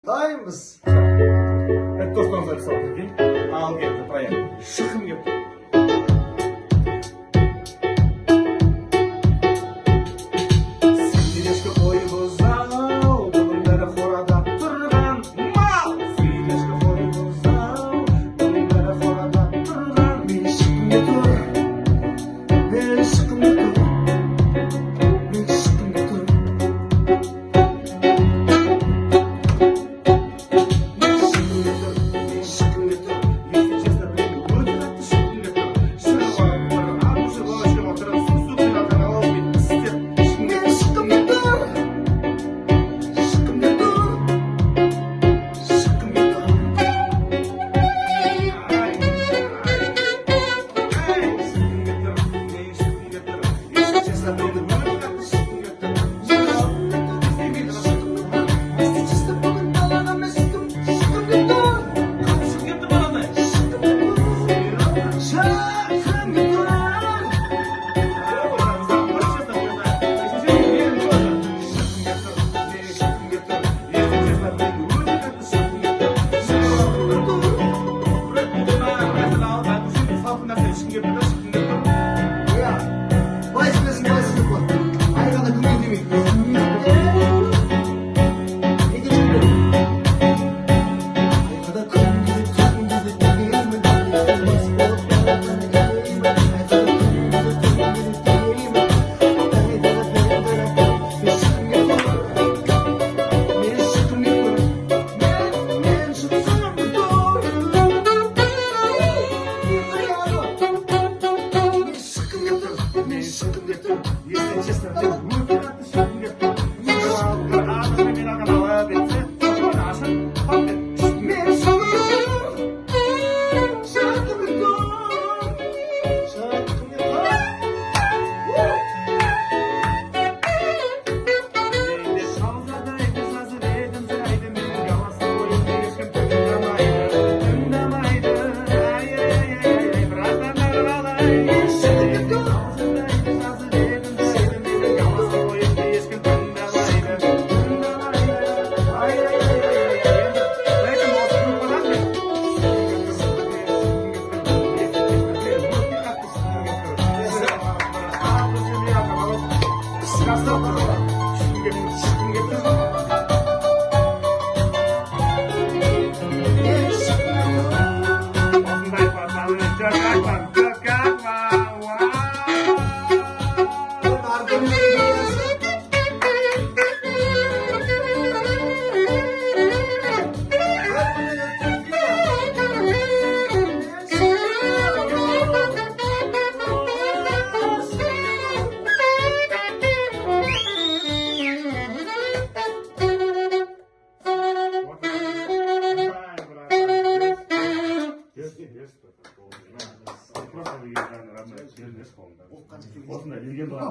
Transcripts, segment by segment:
Dayımız. Evet dostlarımıza bir soru diyeyim. Al geldi buraya. Şıkım geldi. Сүйрешке қой бұзау, бұның бәрі қорада тұрған мал. Сүйрешке қой бұзау, бұның бәрі қорада тұрған. Мен шыққым тұр, мен шыққым тұр, мен шыққым тұр.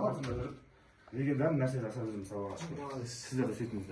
Осындай легенда нәрсе жасап жүрміз мысалға. Сіздер де сөйтіңіздер.